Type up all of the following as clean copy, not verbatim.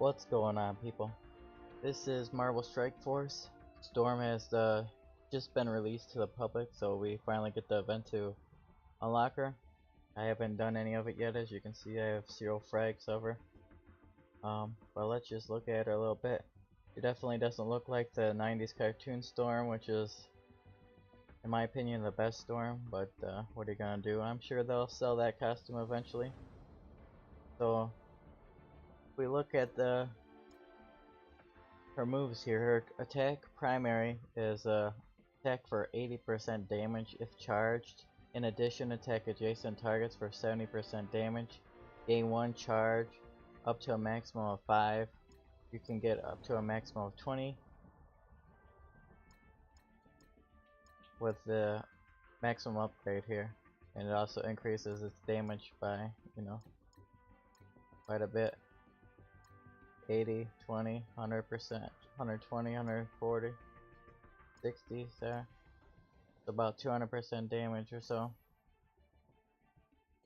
What's going on, people? This is Marvel Strike Force. Storm has just been released to the public, so we finally get the event to unlock her. I haven't done any of it yet. As you can see, I have 0 frags of her. But let's just look at her a little bit. She definitely doesn't look like the 90s cartoon Storm, which is, in my opinion, the best Storm, but what are you gonna do? I'm sure they'll sell that costume eventually. So, if we look at her moves here, her attack primary is attack for 80% damage if charged. In addition, attack adjacent targets for 70% damage. Gain 1 charge up to a maximum of 5. You can get up to a maximum of 20 with the maximum upgrade here. And it also increases its damage by, quite a bit. 80, 20, 100%, 120, 140, 60, so it's about 200% damage or so.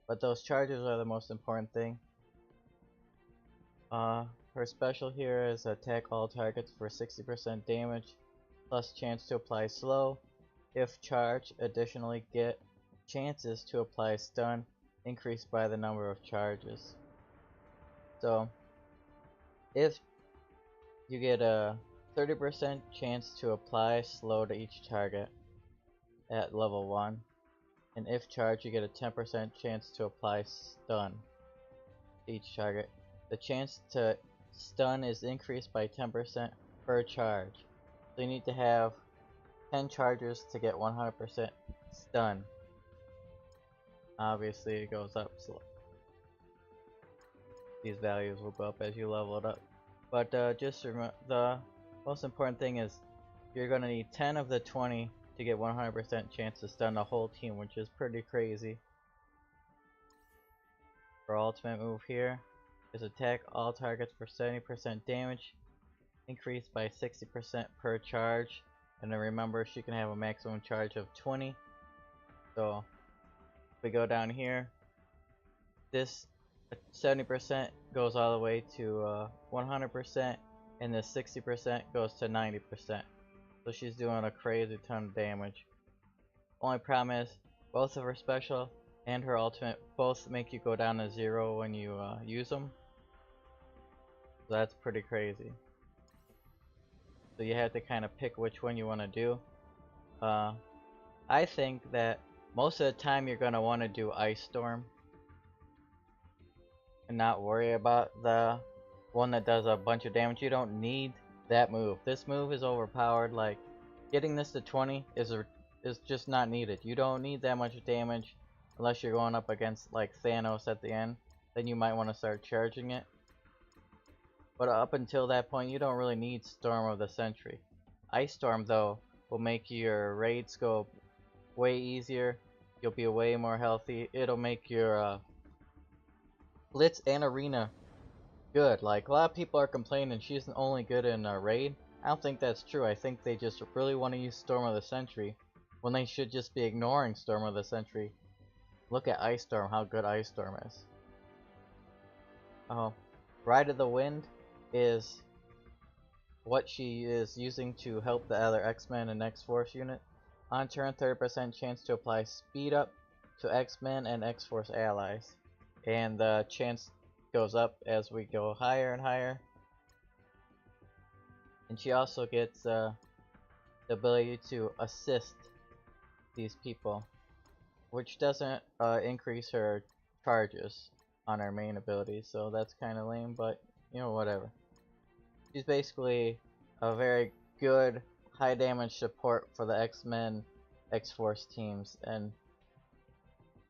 But those charges are the most important thing. Her special here is attack all targets for 60% damage, plus chance to apply slow. If charged, additionally get chances to apply stun increased by the number of charges. So if you get a 30% chance to apply slow to each target at level 1, and if charged you get a 10% chance to apply stun to each target. The chance to stun is increased by 10% per charge, so you need to have 10 charges to get 100% stun. Obviously it goes up slow. These values will go up as you level it up. But just remember, the most important thing is you're going to need 10 of the 20 to get 100% chance to stun the whole team, which is pretty crazy. Her ultimate move here is attack all targets for 70% damage, increased by 60% per charge. And then remember, she can have a maximum charge of 20. So if we go down here, this 70% goes all the way to 100%, and the 60% goes to 90%. So she's doing a crazy ton of damage. Only problem is, both of her special and her ultimate both make you go down to 0 when you use them. So that's pretty crazy. So you have to kind of pick which one you want to do. I think that most of the time you're going to want to do Ice Storm and not worry about the one that does a bunch of damage. You don't need that move. This move is overpowered. Like, getting this to 20 is just not needed. You don't need that much damage unless you're going up against like Thanos at the end. Then you might want to start charging it. But up until that point, you don't really need Storm of the Century. Ice Storm, though, will make your raids go way easier. You'll be way more healthy. It'll make your Blitz and Arena good. Like, a lot of people are complaining she's only good in raid. I don't think that's true. I think they just really want to use Storm of the Century when they should just be ignoring Storm of the Century. Look at Ice Storm, how good Ice Storm is. Ride of the Wind is what she is using to help the other X-Men and X-Force unit. On turn, 30% chance to apply speed up to X-Men and X-Force allies. And the chance goes up as we go higher and higher. And she also gets the ability to assist these people, which doesn't increase her charges on her main ability, so that's kind of lame, but whatever. She's basically a very good high damage support for the X-Men X-Force teams, and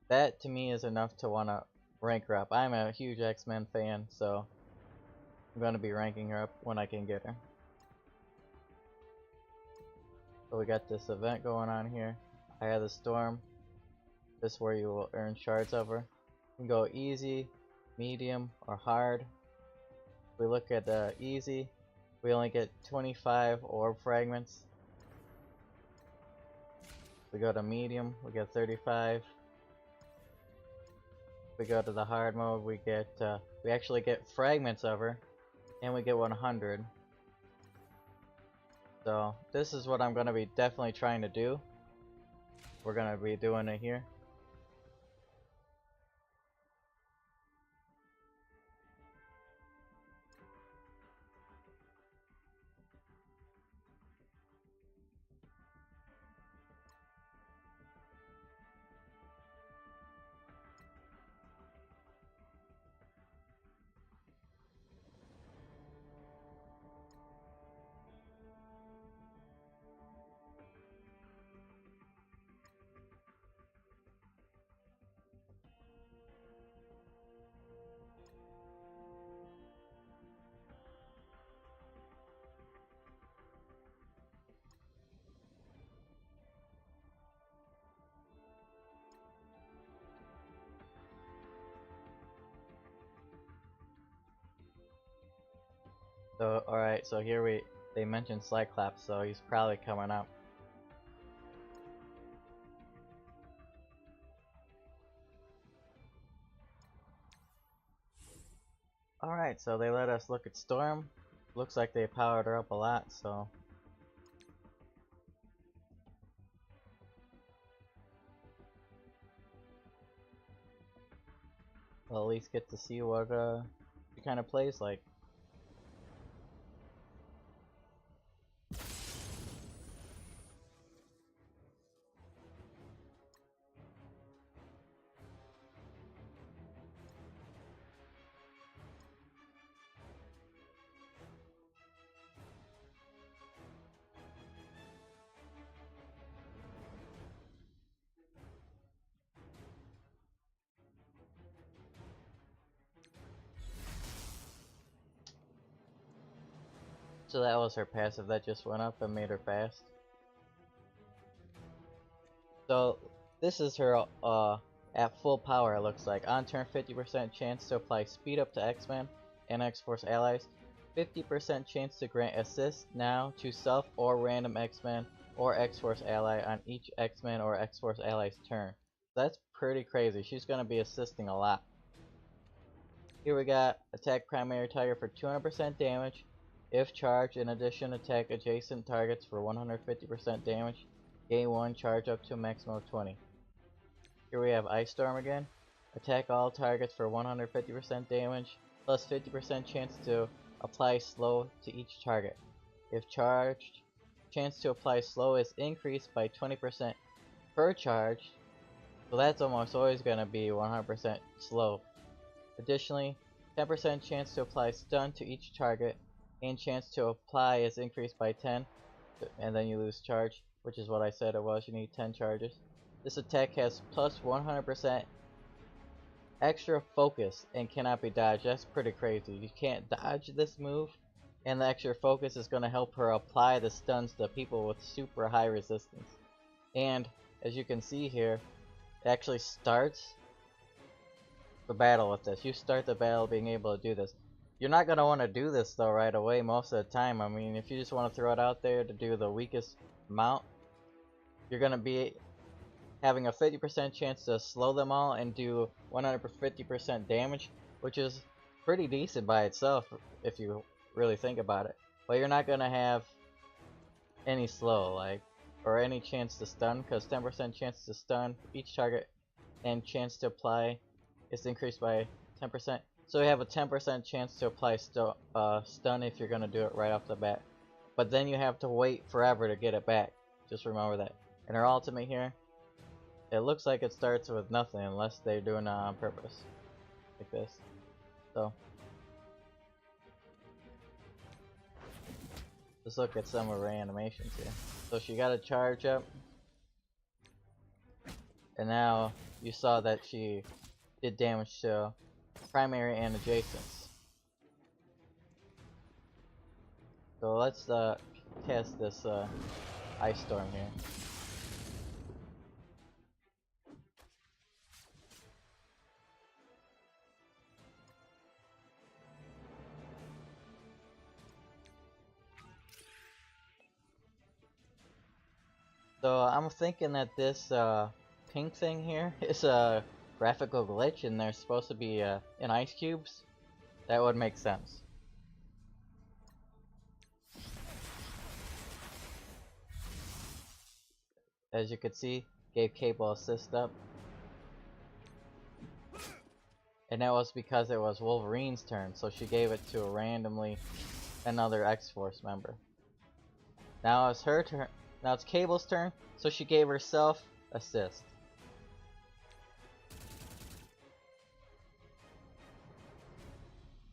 that to me is enough to want to rank her up. I'm a huge X-Men fan, so I'm going to be ranking her up when I can get her. So we got this event going on here. Eye of the Storm. This is where you will earn shards of her. You can go easy, medium, or hard. If we look at easy, we only get 25 orb fragments. If we go to medium, we get 35. If we go to the hard mode, we actually get fragments of her, and we get 100. So this is what I'm gonna be definitely trying to do. We're gonna be doing it here. So alright, so here they mentioned Cyclops, so he's probably coming up. Alright, so they let us look at Storm. Looks like they powered her up a lot, so we'll at least get to see what she kind of plays like. So that was her passive that just went up and made her fast. So this is her at full power, it looks like. On turn, 50% chance to apply speed up to X-Men and X-Force allies. 50% chance to grant assist now to self or random X-Men or X-Force ally on each X-Men or X-Force ally's turn. That's pretty crazy. She's going to be assisting a lot. Here we got attack primary target for 200% damage. If charged, in addition, attack adjacent targets for 150% damage. Gain 1, charge up to a maximum of 20. Here we have Ice Storm again. Attack all targets for 150% damage, plus 50% chance to apply slow to each target. If charged, chance to apply slow is increased by 20% per charge, so that's almost always going to be 100% slow. Additionally, 10% chance to apply stun to each target, and chance to apply is increased by 10, and then you lose charge, which is what I said it was. You need 10 charges. This attack has plus 100% extra focus and cannot be dodged. That's pretty crazy. You can't dodge this move, and the extra focus is going to help her apply the stuns to people with super high resistance. And as you can see here, it actually starts the battle with this. You start the battle being able to do this. You're not going to want to do this though right away most of the time. I mean, if you just want to throw it out there to do the weakest mount, you're going to be having a 50% chance to slow them all and do 150% damage, which is pretty decent by itself if you really think about it. But you're not going to have any slow, or any chance to stun, because 10% chance to stun each target and chance to apply is increased by 10%. So you have a 10% chance to apply stun if you're going to do it right off the bat. But then you have to wait forever to get it back. Just remember that. And her ultimate here, it looks like it starts with nothing unless they're doing it on purpose. Like this. So let's look at some of her animations here. So she got a charge up. And now you saw that she did damage to primary and adjacents. So let's test this Ice Storm here. So I'm thinking that this pink thing here is a graphical glitch and there's supposed to be in ice cubes. That would make sense. as you could see, gave Cable assist up. And that was because it was Wolverine's turn, so she gave it to a randomly another X-Force member. Now it's her turn. Now it's Cable's turn, so she gave herself assist.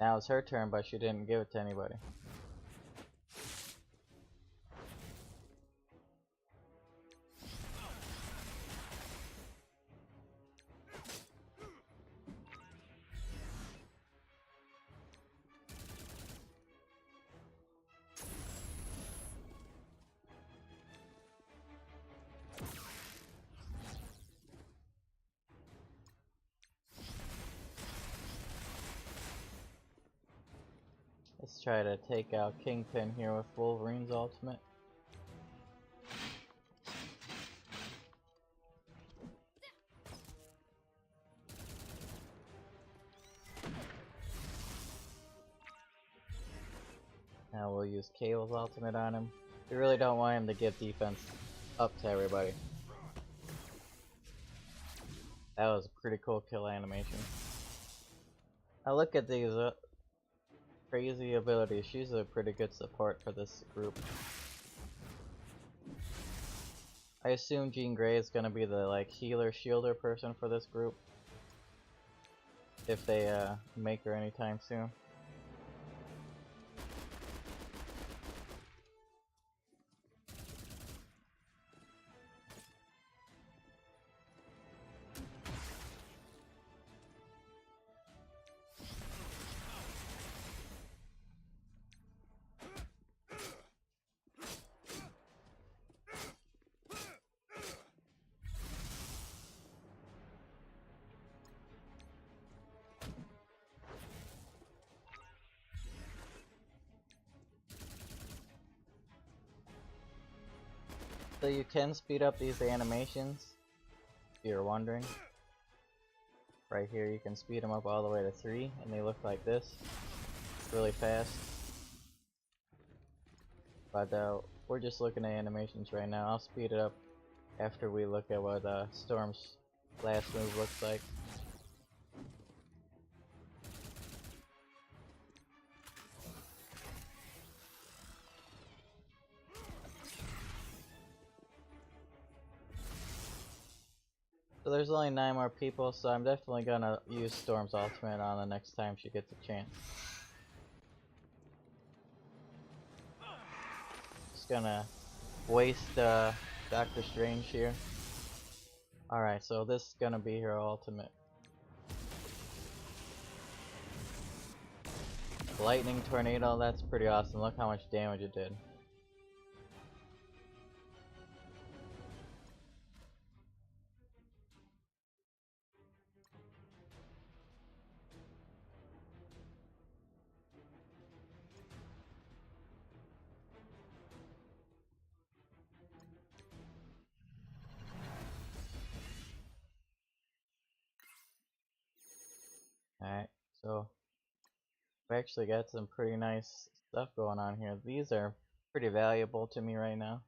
Now it's her turn, but she didn't give it to anybody. Let's try to take out Kingpin here with Wolverine's ultimate. Now we'll use Cable's ultimate on him. We really don't want him to give defense up to everybody. That was a pretty cool kill animation. Now look at these crazy abilities. She's a pretty good support for this group. I assume Jean Grey is gonna be the like healer shielder person for this group, if they make her anytime soon. So you can speed up these animations, if you're wondering. Right here you can speed them up all the way to 3, and they look like this, really fast. But we're just looking at animations right now. I'll speed it up after we look at what Storm's last move looks like. So there's only 9 more people, so I'm definitely gonna use Storm's ultimate on the next time she gets a chance. Just gonna waste Doctor Strange here. Alright, so this is gonna be her ultimate. Lightning Tornado, that's pretty awesome. Look how much damage it did. Alright, so we actually got some pretty nice stuff going on here. These are pretty valuable to me right now.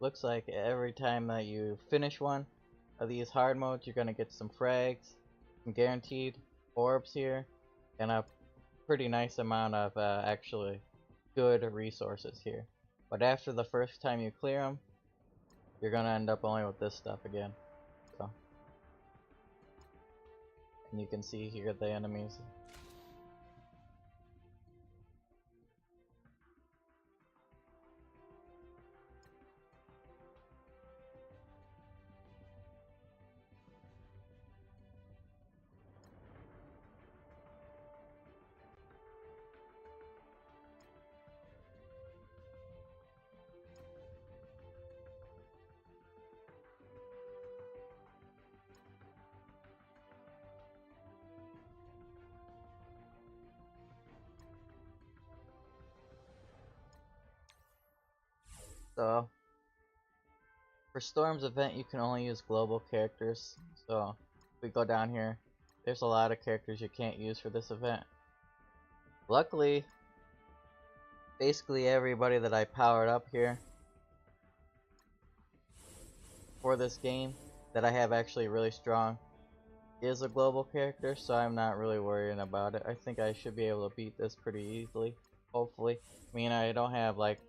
Looks like every time that you finish one of these hard modes, you're gonna get some frags, some guaranteed orbs here, and a pretty nice amount of actually good resources here. But after the first time you clear them, you're gonna end up only with this stuff again. So, and you can see here the enemies. So, for Storm's event, you can only use global characters. So, if we go down here, there's a lot of characters you can't use for this event. Luckily, basically everybody that I powered up here for this game that I have actually really strong is a global character, so I'm not really worrying about it. I think I should be able to beat this pretty easily, hopefully. I mean, I don't have like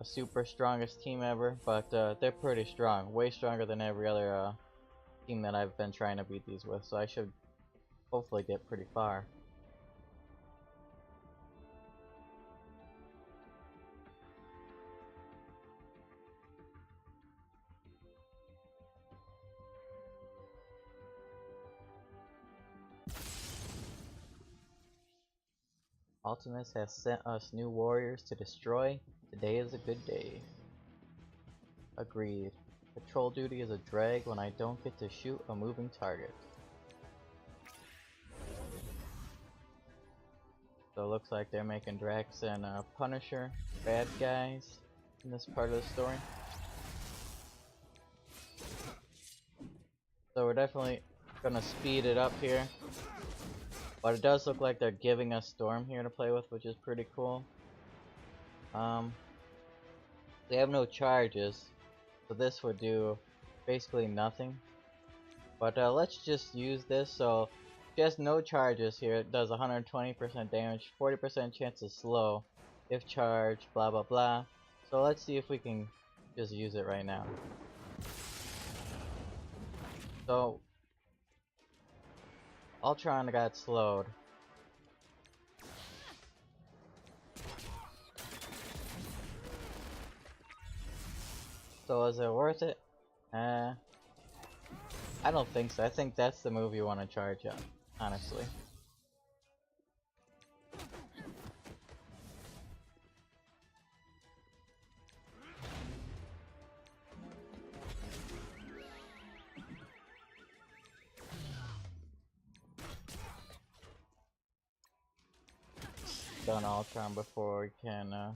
a super strongest team ever, but they're pretty strong, way stronger than every other team that I've been trying to beat these with, so I should hopefully get pretty far. Ultimus has sent us new warriors to destroy. Today is a good day. Agreed. Patrol duty is a drag when I don't get to shoot a moving target. So it looks like they're making Drax and Punisher bad guys in this part of the story. So we're definitely gonna speed it up here. But it does look like they're giving us Storm here to play with, which is pretty cool. They have no charges, so this would do basically nothing. But let's just use this. So just no charges here. It does 120% damage, 40% chance to slow if charged, blah blah blah. So let's see if we can just use it right now. So Ultron got slowed. So is it worth it? I don't think so. I think that's the move you want to charge up, honestly. Done Ultron before we can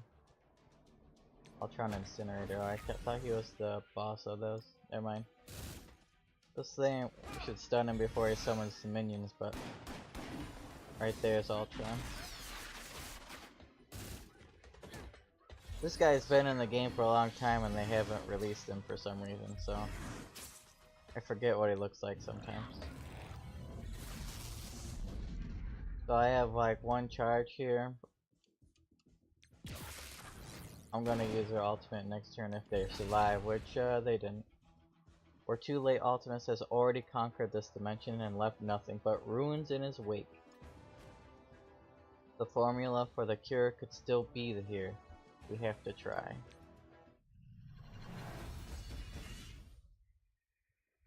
Ultron Incinerator. I thought he was the boss of those. Never mind. This thing, we should stun him before he summons some minions, but right there's Ultron. This guy's been in the game for a long time and they haven't released him for some reason, so I forget what he looks like sometimes. So I have like one charge here. I'm gonna use their ultimate next turn if they survive, which they didn't. We're too late. Ultimus has already conquered this dimension and left nothing but ruins in his wake. The formula for the cure could still be here. We have to try.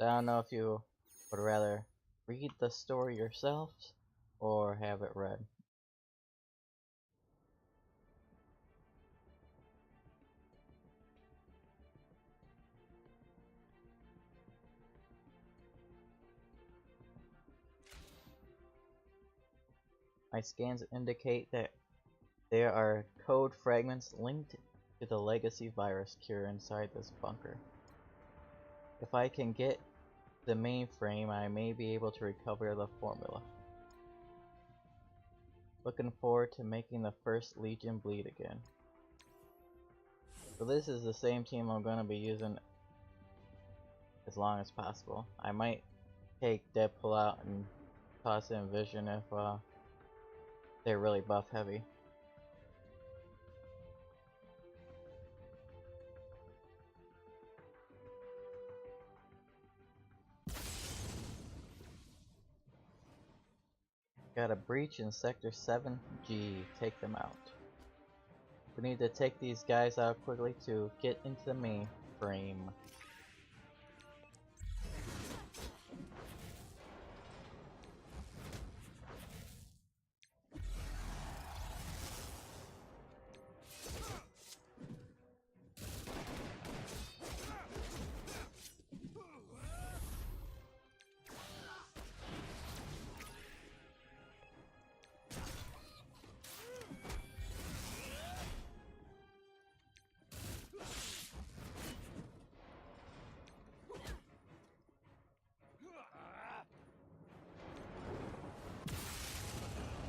I don't know if you would rather read the story yourself or have it read. My scans indicate that there are code fragments linked to the legacy virus cure inside this bunker. If I can get the mainframe, I may be able to recover the formula. Looking forward to making the first Legion bleed again. So this is the same team I'm going to be using as long as possible. I might take Deadpool out and toss in Vision if they're really buff heavy. Got a breach in Sector 7G. Take them out. We need to take these guys out quickly to get into the mainframe.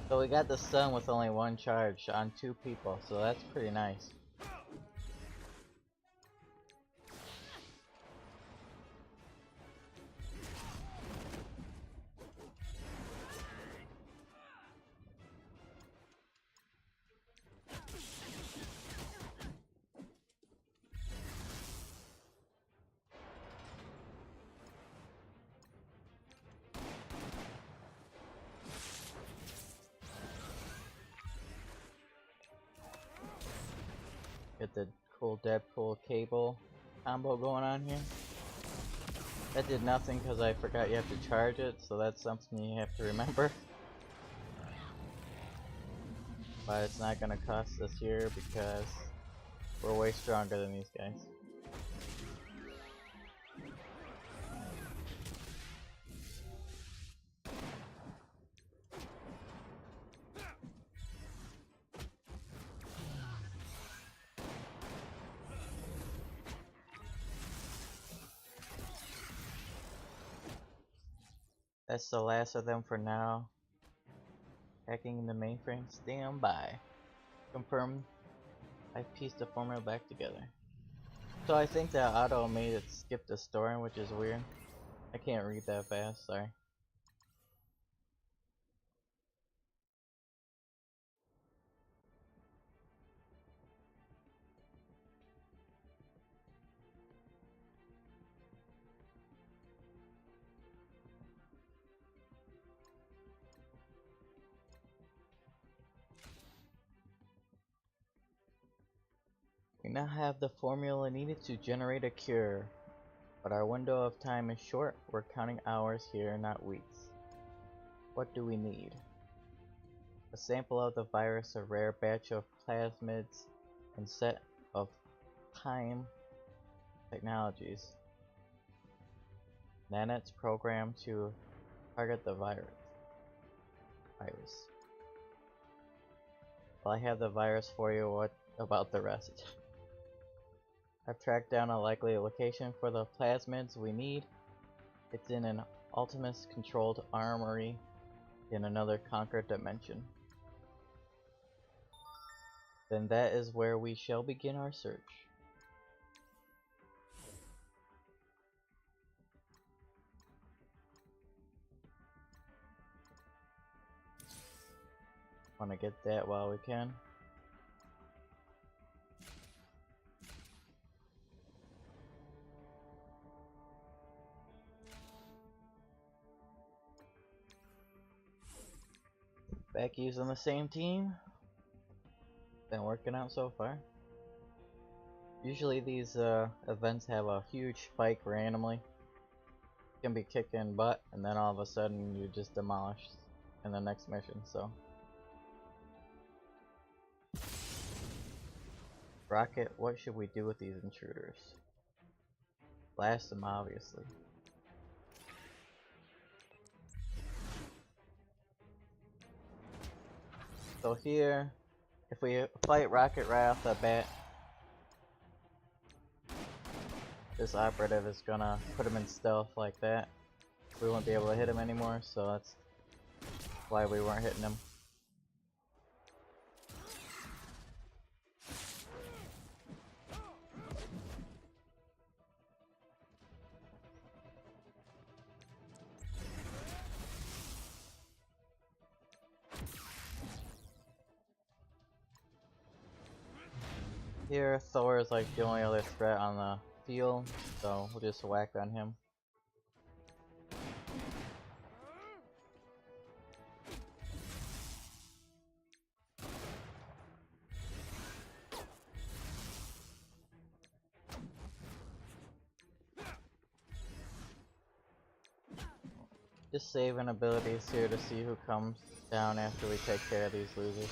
So we got the stun with only one charge on 2 people, so that's pretty nice. Get the cool Deadpool cable combo going on here. That did nothing because I forgot you have to charge it, so that's something you have to remember. But it's not gonna cost us here because we're way stronger than these guys. That's the last of them for now. Hacking the mainframe, stand by. Confirm I've pieced the formula back together. So I think that auto made it skip the story, which is weird. I can't read that fast, sorry. We now have the formula needed to generate a cure. But our window of time is short, we're counting hours here, not weeks. What do we need? A sample of the virus, a rare batch of plasmids, and set of time technologies. Nanet's program to target the virus. Well, I have the virus for you, what about the rest? I've tracked down a likely location for the plasmids we need. It's in an Ultimus controlled armory in another conquered dimension. Then that is where we shall begin our search. Want to get that while we can. Back using the same team. Been working out so far. Usually these events have a huge spike randomly. You can be kicking butt and then all of a sudden you just demolished in the next mission, so. Rocket, what should we do with these intruders? Blast them, obviously. So here, if we fight Rocket right off the bat, this operative is gonna put him in stealth like that. We won't be able to hit him anymore, so that's why we weren't hitting him. Here, Thor is like the only other threat on the field, so we'll just whack on him. Just saving abilities here to see who comes down after we take care of these losers.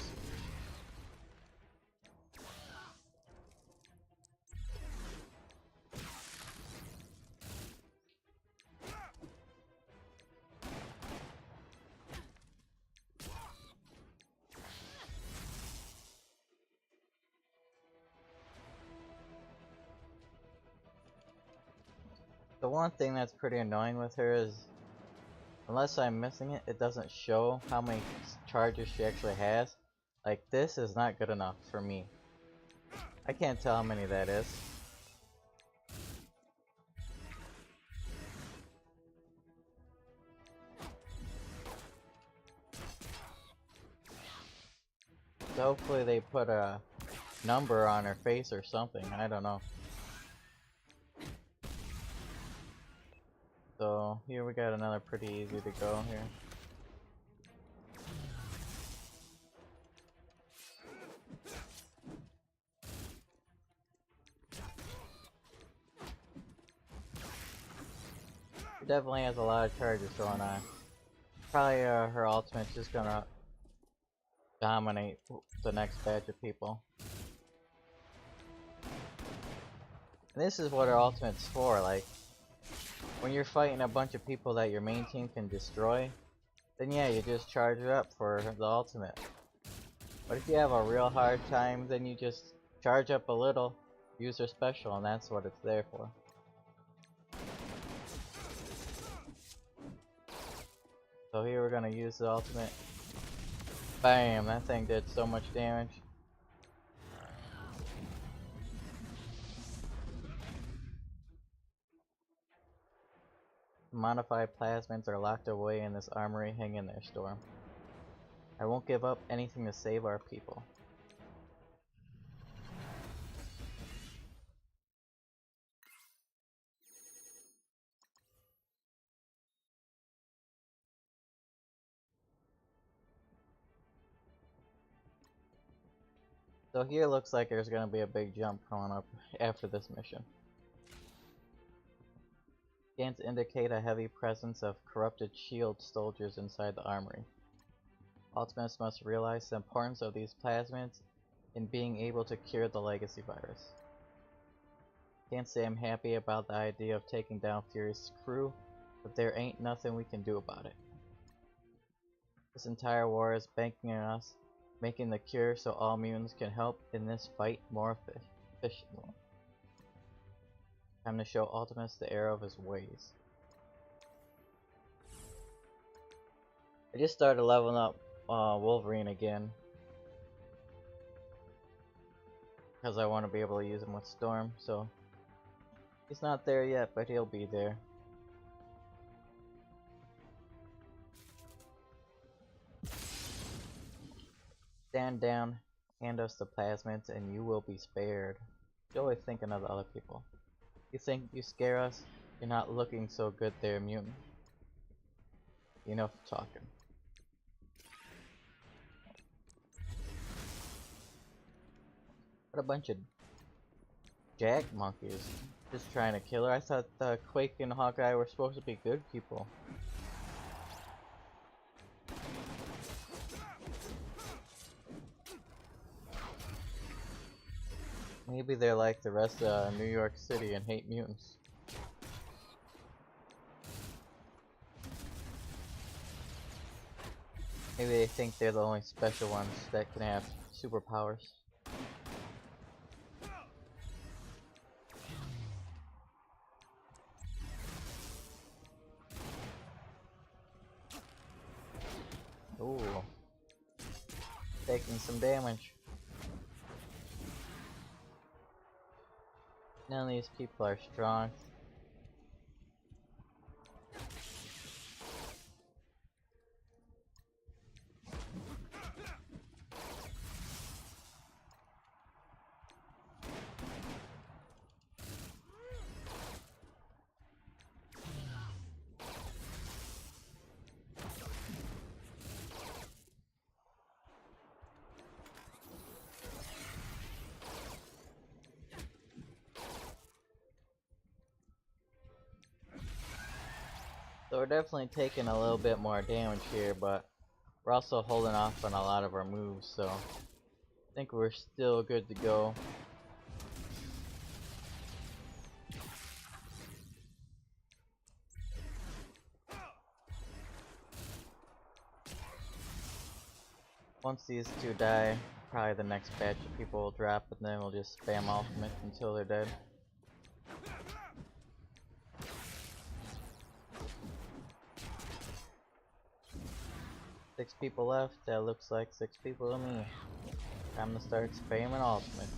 The one thing that's pretty annoying with her is Unless I'm missing it, it doesn't show how many charges she actually has. Like, this is not good enough for me. I can't tell how many that is. So hopefully they put a number on her face or something, I don't know. So here we got another pretty easy to go here. She definitely has a lot of charges going on. Probably her ultimate's just gonna dominate the next batch of people. And this is what her ultimate's for, like, when you're fighting a bunch of people that your main team can destroy, then yeah, you just charge it up for the ultimate. But if you have a real hard time, then you just charge up a little, use her special, and that's what it's there for. So here we're gonna use the ultimate. Bam, that thing did so much damage. Modified plasmids are locked away in this armory. Hang in there, Storm. I won't give up anything to save our people. So here looks like there's gonna be a big jump coming up after this mission. Scans indicate a heavy presence of corrupted shield soldiers inside the armory. Ultimates must realize the importance of these plasmids in being able to cure the legacy virus. Can't say I'm happy about the idea of taking down Furious' crew, but there ain't nothing we can do about it. This entire war is banking on us making the cure so all mutants can help in this fight more efficiently. Time to show Ultimus the error of his ways. I just started leveling up Wolverine again, because I want to be able to use him with Storm, so he's not there yet, but he'll be there. Stand down, hand us the plasmids, and you will be spared. You're always thinking of the other people. You think you scare us? You're not looking so good there, mutant. Enough talking. What a bunch of jack monkeys just trying to kill her. I thought Quake and Hawkeye were supposed to be good people. Maybe they're like the rest of New York City and hate mutants. Maybe they think they're the only special ones that can have superpowers. Ooh. Taking some damage. None of these people are strong. So we're definitely taking a little bit more damage here, but we're also holding off on a lot of our moves, so I think we're still good to go. Once these two die, probably the next batch of people will drop, and then we'll just spam ultimate until they're dead. 6 people left. That looks like 6 people to me. Time to start spamming ultimates.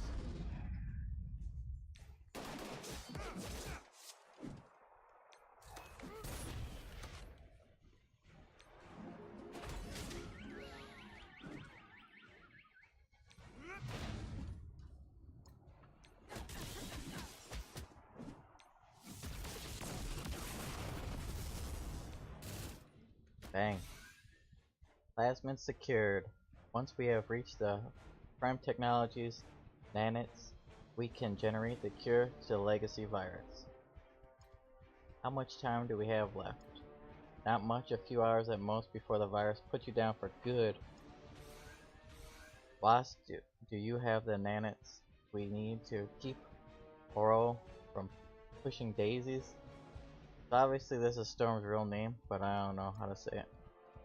Bang. Plasmid secured. Once we have reached the Prime Technologies nanites, we can generate the cure to the legacy virus. How much time do we have left? Not much, a few hours at most before the virus puts you down for good. Wasp, do you have the nanites we need to keep Oro from pushing daisies? So obviously this is Storm's real name, but I don't know how to say it.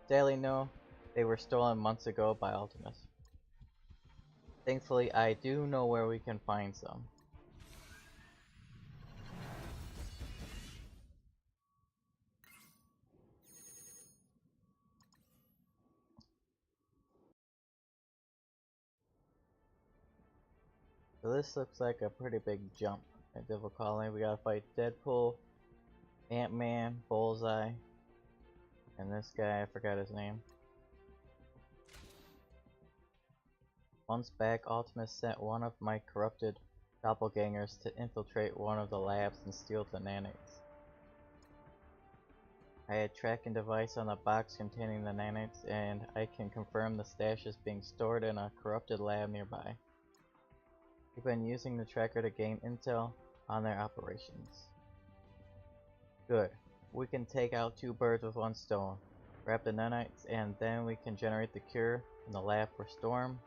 Sadly no, they were stolen months ago by Ultimus. Thankfully I do know where we can find some. So this looks like a pretty big jump in difficulty. We gotta fight Deadpool, Ant-Man, Bullseye, and this guy, I forgot his name. Once back, Ultimus sent one of my corrupted doppelgangers to infiltrate one of the labs and steal the nanites. I had tracking device on the box containing the nanites, and I can confirm the stash is being stored in a corrupted lab nearby. We've been using the tracker to gain intel on their operations. Good. We can take out 2 birds with 1 stone. Grab the nanites, and then we can generate the cure in the lab for Storm.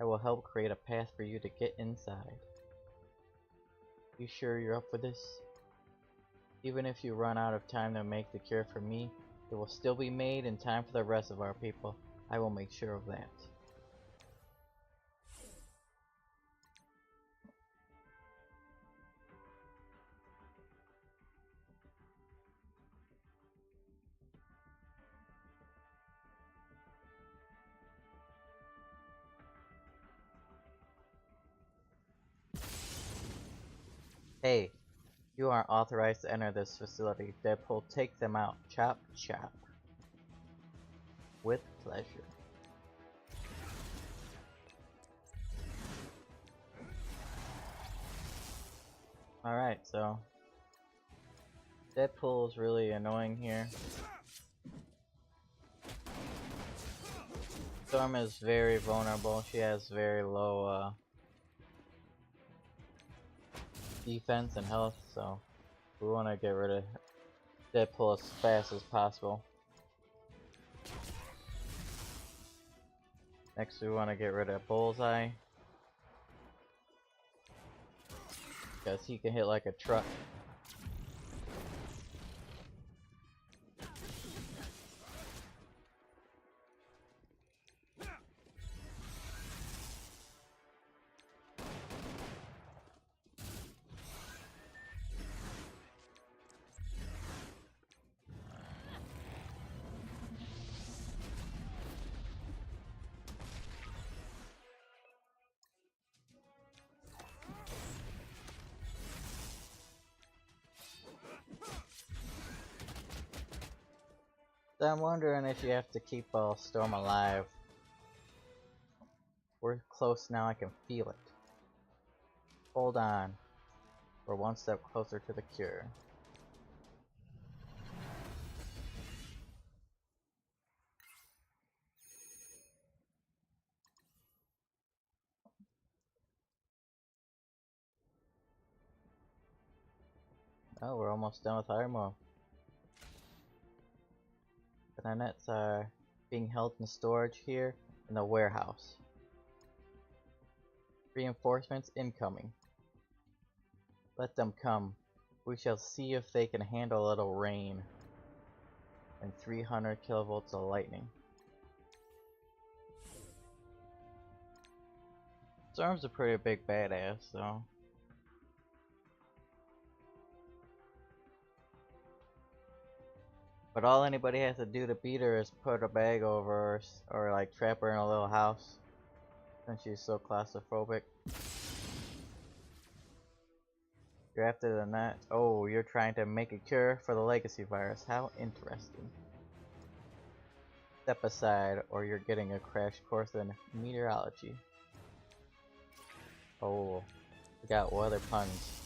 I will help create a path for you to get inside. You sure you're up for this? Even if you run out of time to make the cure for me, it will still be made in time for the rest of our people. I will make sure of that. Hey, you aren't authorized to enter this facility. Deadpool, take them out. Chop, chop. With pleasure. Alright, so Deadpool is really annoying here. Storm is very vulnerable. She has very low defense and health, so we want to get rid of Deadpool as fast as possible. Next, we want to get rid of Bullseye, because he can hit like a truck. So I'm wondering if you have to keep Storm alive. We're close now, I can feel it. Hold on. We're one step closer to the cure. Oh, we're almost done with Armo. The nanites are being held in storage here in the warehouse. Reinforcements incoming. Let them come. We shall see if they can handle a little rain. And 300 kilovolts of lightning. Storm's a pretty big badass, so. But But all anybody has to do to beat her is put a bag over her or like trap her in a little house. Since she's so claustrophobic. You're after the net. Oh, you're trying to make a cure for the legacy virus. How interesting. Step aside or you're getting a crash course in meteorology. Oh, we got weather puns.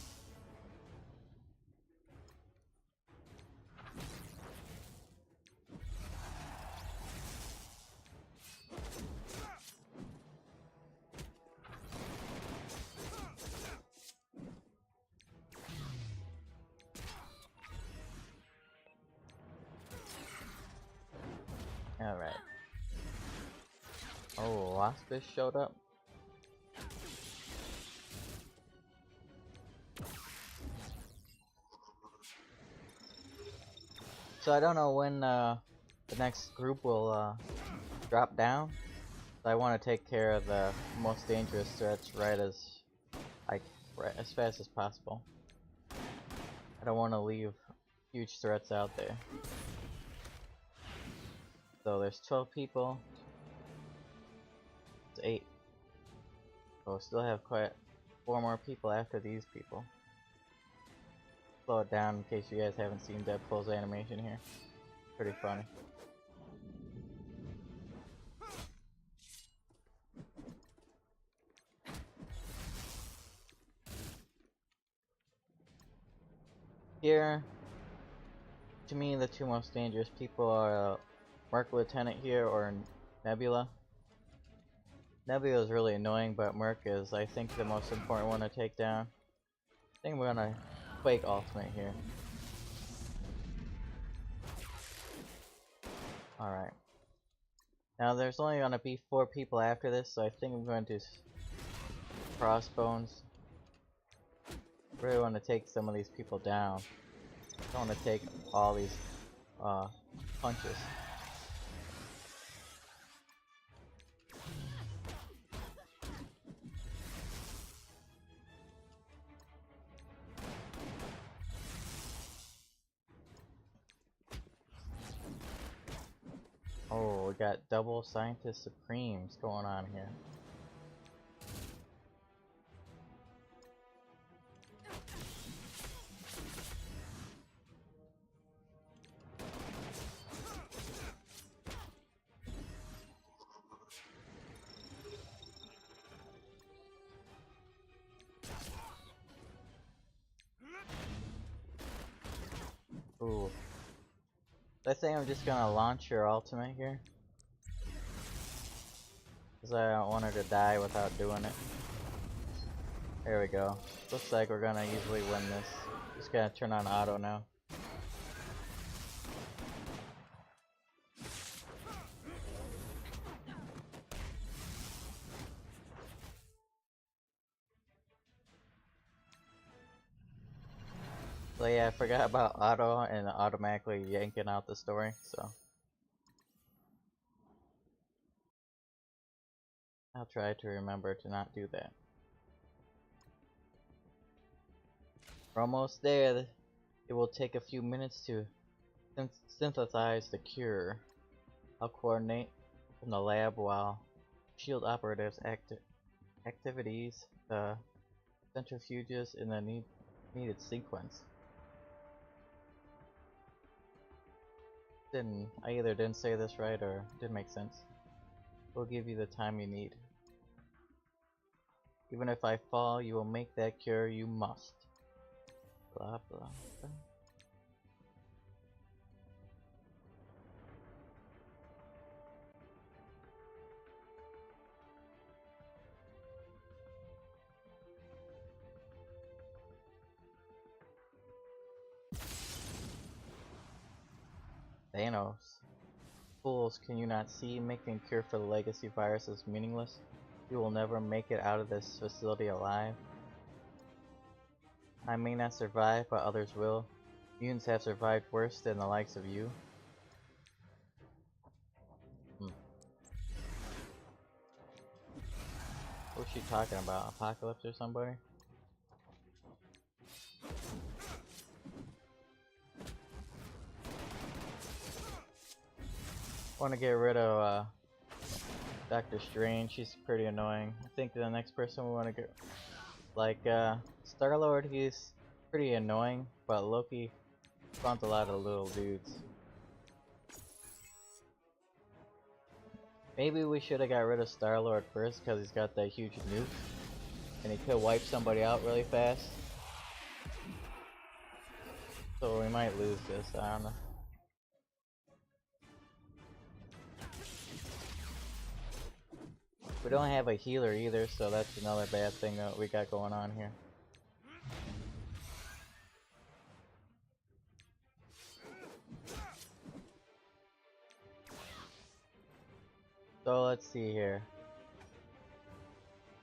Alright. Oh, Waspish showed up. So I don't know when the next group will drop down. So I want to take care of the most dangerous threats right as fast as possible. I don't want to leave huge threats out there. So there's 12 people. It's 8. So we'll still have quite 4 more people after these people. Slow it down in case you guys haven't seen Deadpool's animation here. Pretty funny. Here, to me, the 2 most dangerous people are Merc Lieutenant here or Nebula. Nebula is really annoying, but Merc is, I think, the most important one to take down. I think we're gonna Quake Ultimate here. Alright. Now there's only gonna be 4 people after this, so I think I'm going to Crossbones. Really want to take some of these people down. I don't want to take all these punches. Oh, we got double Scientist Supremes going on here. Ooh. I think I'm just gonna launch your ultimate here. Because I don't want her to die without doing it. There we go. Looks like we're gonna easily win this. Just gotta turn on auto now. So yeah, I forgot about auto and automatically yanking out the story, so. I'll try to remember to not do that. We're almost there. It will take a few minutes to synthesize the cure. I'll coordinate from the lab while SHIELD operatives activities the centrifuges in the needed sequence. I either didn't say this right or didn't make sense. We'll give you the time you need. Even if I fall, you will make that cure, you must. Blah blah blah. Thanos. Fools, can you not see? Making a cure for the legacy virus is meaningless. You will never make it out of this facility alive. I may not survive, but others will. Mutants have survived worse than the likes of you. What's she talking about? Apocalypse or somebody? Want to get rid of Doctor Strange. She's pretty annoying. I think the next person we want to get, like Star-Lord, he's pretty annoying, but Loki spawns a lot of little dudes. Maybe we should have got rid of Star-Lord first because he's got that huge nuke and he could wipe somebody out really fast. So we might lose this, I don't know. We don't have a healer either, so that's another bad thing that we got going on here. So let's see here.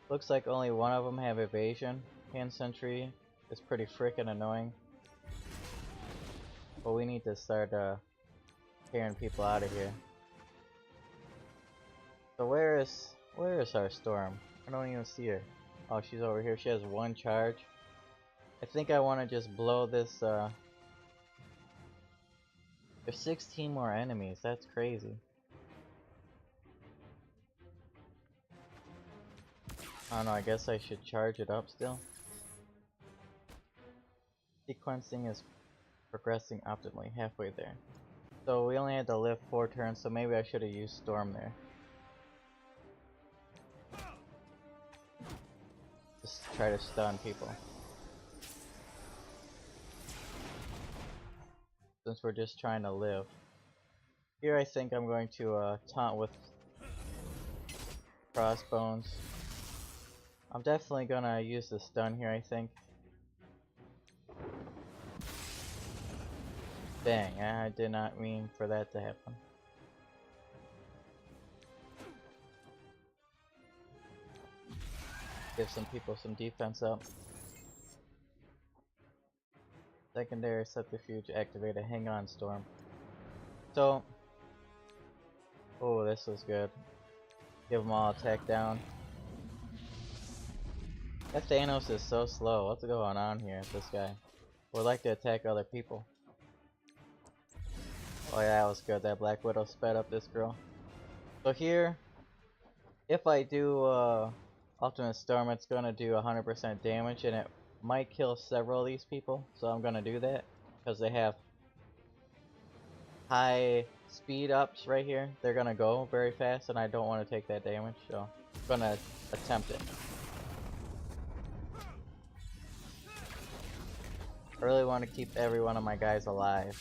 Looks like only one of them have evasion. Hand Sentry is pretty freaking annoying. But we need to start tearing people out of here. So where is our Storm? I don't even see her. Oh, she's over here. She has one charge. I think I want to just blow this. There's 16 more enemies. That's crazy. I don't know, I guess I should charge it up still. Sequencing is progressing optimally, halfway there. So we only had to live 4 turns, so maybe I should have used Storm there. Just try to stun people. Since we're just trying to live. Here I think I'm going to taunt with Crossbones. I'm definitely gonna use the stun here, I think. Dang, I did not mean for that to happen. Give some people some defense up. Secondary subterfuge activated. Hang on, Storm. So, oh, this was good. Give them all attack down. That Thanos is so slow. What's going on here with this guy? Would like to attack other people. Oh yeah, that was good. That Black Widow sped up this girl. So here, if I do Ultimate Storm, it's gonna do 100% damage, and it might kill several of these people. So I'm gonna do that because they have high speed ups right here. They're gonna go very fast, and I don't want to take that damage, so I'm gonna attempt it. I really want to keep every one of my guys alive.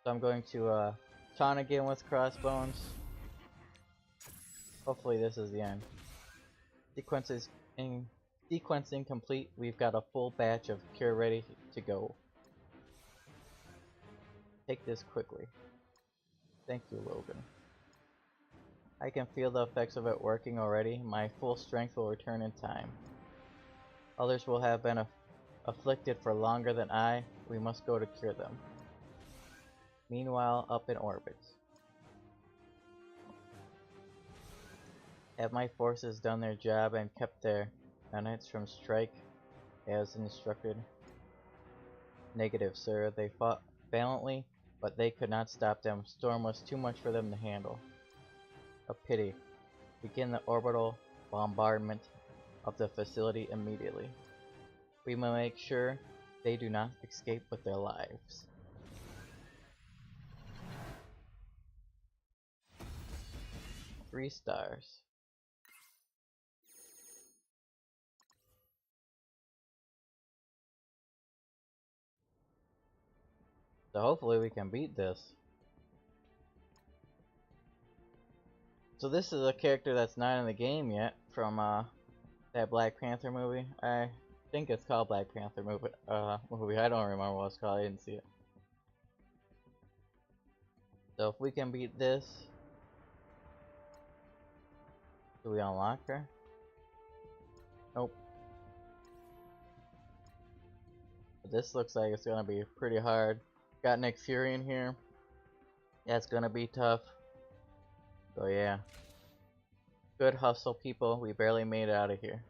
So I'm going to taunt again with Crossbones. Hopefully this is the end. Sequencing complete. We've got a full batch of cure ready to go. Take this quickly. Thank you, Logan. I can feel the effects of it working already. My full strength will return in time. Others will have been afflicted for longer than I. We must go to cure them. Meanwhile, up in orbit. Have my forces done their job and kept their units from strike as instructed? Negative, sir. They fought valiantly, but they could not stop them. Storm was too much for them to handle. A pity. Begin the orbital bombardment of the facility immediately. We will make sure they do not escape with their lives. Three stars. So hopefully we can beat this. So this is a character that's not in the game yet from that Black Panther movie. I think it's called Black Panther movie. I don't remember what it's called. I didn't see it. So if we can beat this, do we unlock her? Nope. But this looks like it's gonna be pretty hard. Got Nick Fury in here. Yeah, it's gonna be tough. So yeah. Good hustle, people. We barely made it out of here.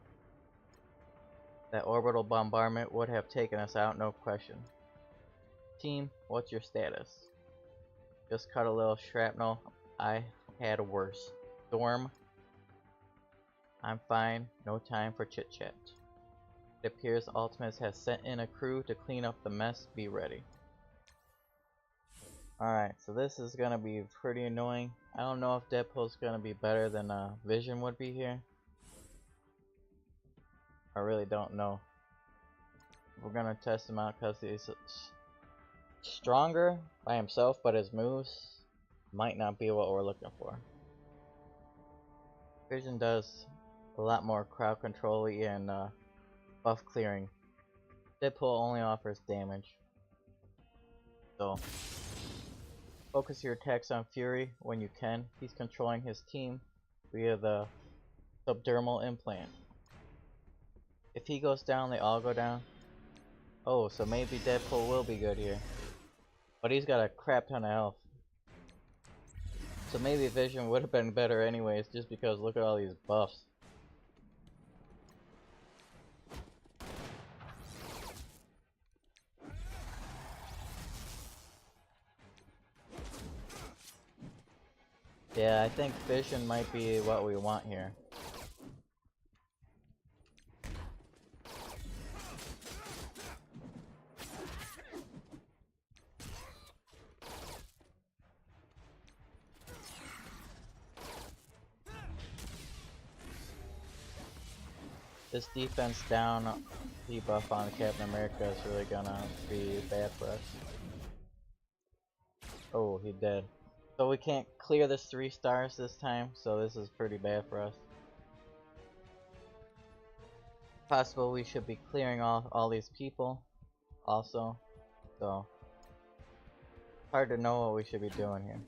That orbital bombardment would have taken us out, no question. Team, what's your status? Just cut a little shrapnel. I had worse. Storm, I'm fine. No time for chit-chat. It appears Ultimus has sent in a crew to clean up the mess. Be ready. Alright, so this is gonna be pretty annoying. I don't know if Deadpool's gonna be better than Vision would be here. I really don't know. We're gonna test him out because he's stronger by himself, but his moves might not be what we're looking for. Vision does a lot more crowd control and buff clearing. Deadpool only offers damage. So focus your attacks on Fury when you can. He's controlling his team via the subdermal implant. If he goes down, they all go down. Oh, so maybe Deadpool will be good here. But he's got a crap ton of health. So maybe Vision would have been better anyways, just because look at all these buffs. Yeah, I think Vision might be what we want here. This defense down debuff on Captain America is really gonna be bad for us. Oh, he dead. So we can't clear this 3 stars this time, so this is pretty bad for us. Possible we should be clearing all these people also, so hard to know what we should be doing here.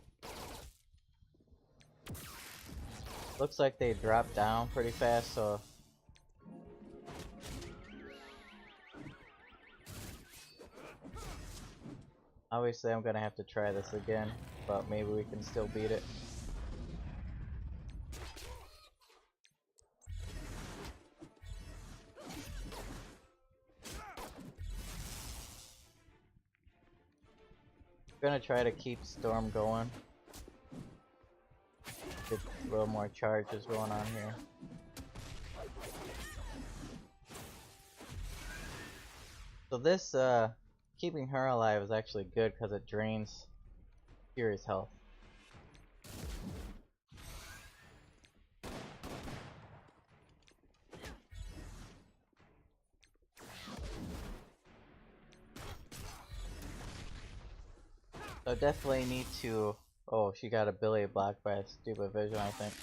Looks like they drop down pretty fast, so obviously I'm gonna have to try this again, but maybe we can still beat it. I'm gonna try to keep Storm going. Get a little more charges going on here. So this, keeping her alive is actually good because it drains Fury's health. So definitely need to... Oh, she got ability blocked by a stupid Vision, I think.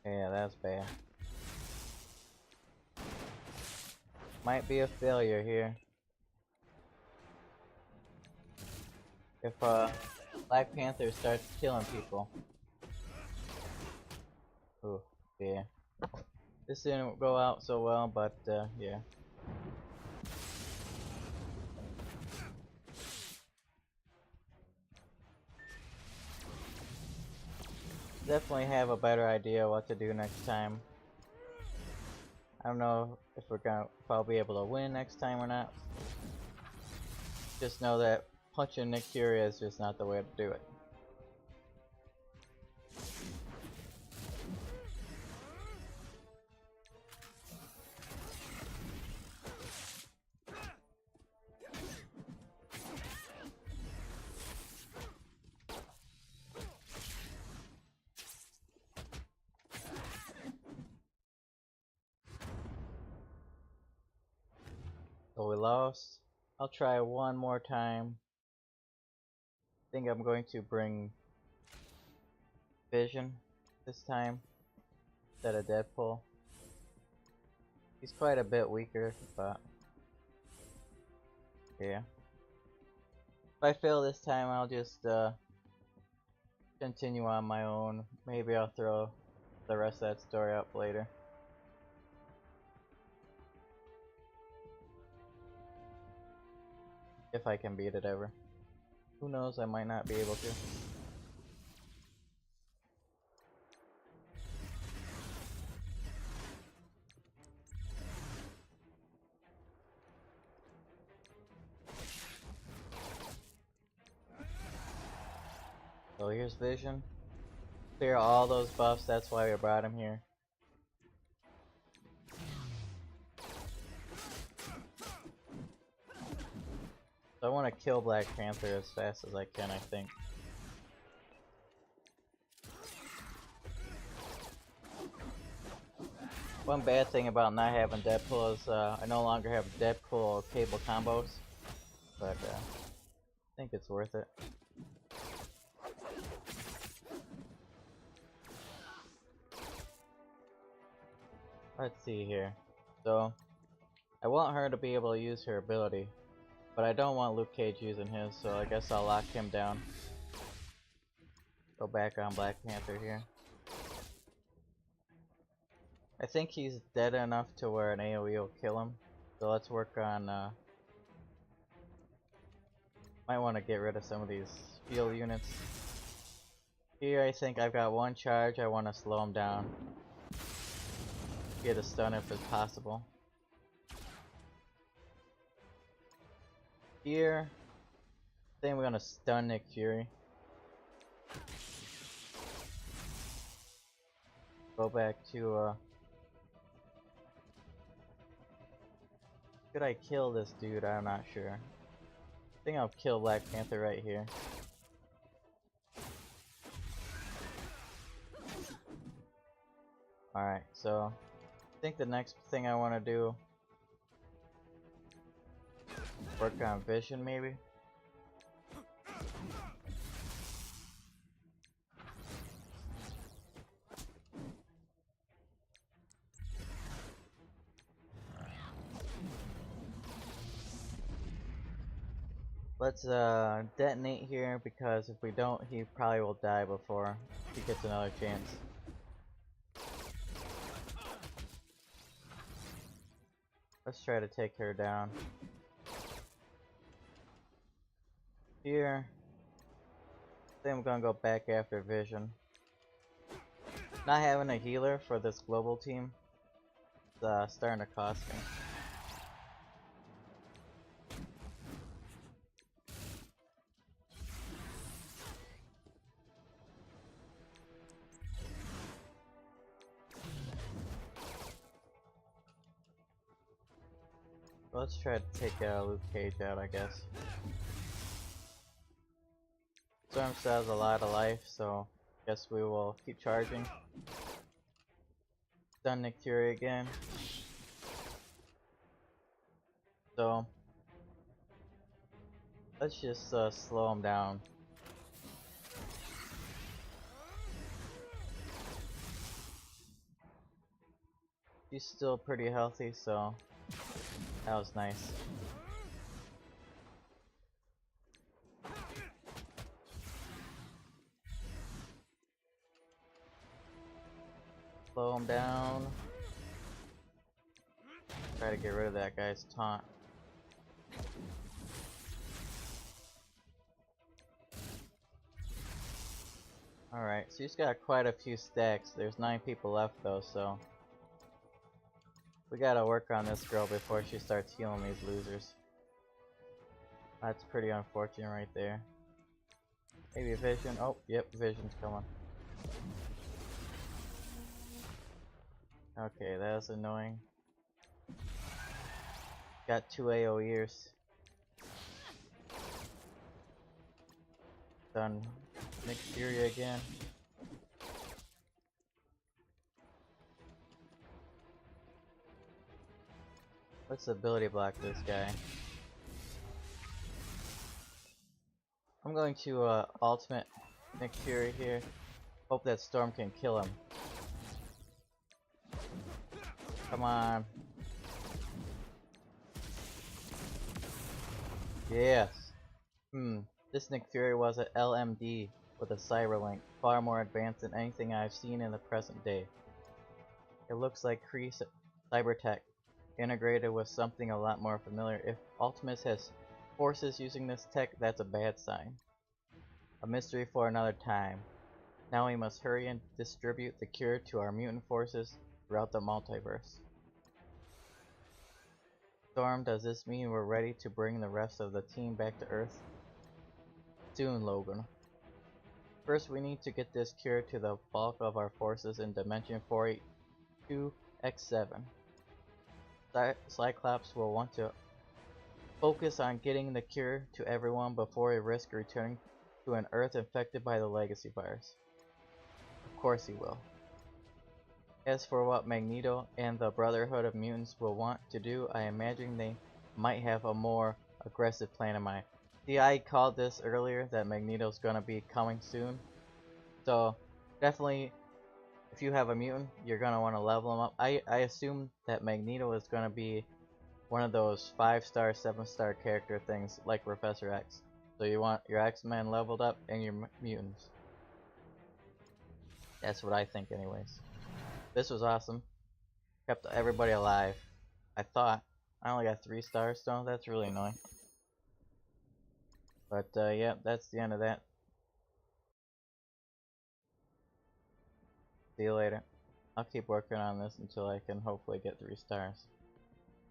Yeah, that's bad. Might be a failure here. If Black Panther starts killing people. Ooh, yeah. This didn't go out so well, but yeah. Definitely have a better idea what to do next time. I don't know if I'll be able to win next time or not. Just know that punching Nick Fury is just not the way to do it. So we lost. I'll try one more time. I think I'm going to bring Vision this time instead of Deadpool. He's quite a bit weaker, but yeah. If I fail this time, I'll just continue on my own. Maybe I'll throw the rest of that story up later. If I can beat it ever. Who knows, I might not be able to. So here's Vision. Clear all those buffs, that's why we brought him here. So I want to kill Black Panther as fast as I can, I think. One bad thing about not having Deadpool is I no longer have Deadpool cable combos, but I think it's worth it. Let's see here. So, I want her to be able to use her ability, but I don't want Luke Cage using his, so I guess I'll lock him down. Go back on Black Panther here. I think he's dead enough to where an AoE will kill him. So let's work on, might want to get rid of some of these field units. Here I think I've got one charge, I want to slow him down. Get a stun if it's possible. Here, I think we're gonna stun Nick Fury. Go back to, could I kill this dude? I'm not sure. I think I'll kill Black Panther right here. Alright, so I think the next thing I want to do, work on Vision maybe? Let's detonate here, because if we don't, he probably will die before he gets another chance. Let's try to take her down. Here, I think I'm gonna go back after Vision. Not having a healer for this global team is starting to cost me. Let's try to take Luke Cage out, I guess. Storm still has a lot of life, so I guess we will keep charging. Stun Nick Fury again. So, let's just slow him down. He's still pretty healthy, so that was nice. Slow him down. Try to get rid of that guy's taunt. Alright, so he's got quite a few stacks. There's 9 people left though, so we gotta work on this girl before she starts healing these losers. That's pretty unfortunate right there. Maybe Vision. Oh, yep, Vision's coming. Okay, that's annoying. Got 2 AoEers. Done. Nick Fury again. Let's ability block this guy. I'm going to ultimate Nick Fury here. Hope that Storm can kill him. Come on. Yes. This Nick Fury was an LMD with a Cyberlink, far more advanced than anything I've seen in the present day. It looks like Kree Cybertech integrated with something a lot more familiar. If Ultimus has forces using this tech, that's a bad sign. A mystery for another time. Now we must hurry and distribute the cure to our mutant forces throughout the multiverse. Storm, does this mean we're ready to bring the rest of the team back to Earth? Soon, Logan. First, we need to get this cure to the bulk of our forces in Dimension 482X7. Cyclops will want to focus on getting the cure to everyone before he risks returning to an Earth infected by the Legacy virus. Of course he will. As for what Magneto and the Brotherhood of Mutants will want to do, I imagine they might have a more aggressive plan in mind. See, I called this earlier that Magneto's gonna be coming soon. So, definitely, if you have a mutant, you're gonna want to level him up. I assume that Magneto is gonna be one of those 5-star, 7-star character things like Professor X. So you want your X-Men leveled up and your mutants. That's what I think anyways. This was awesome. Kept everybody alive. I thought. I only got 3 stars though, that's really annoying. But yeah, that's the end of that. See you later. I'll keep working on this until I can hopefully get 3 stars.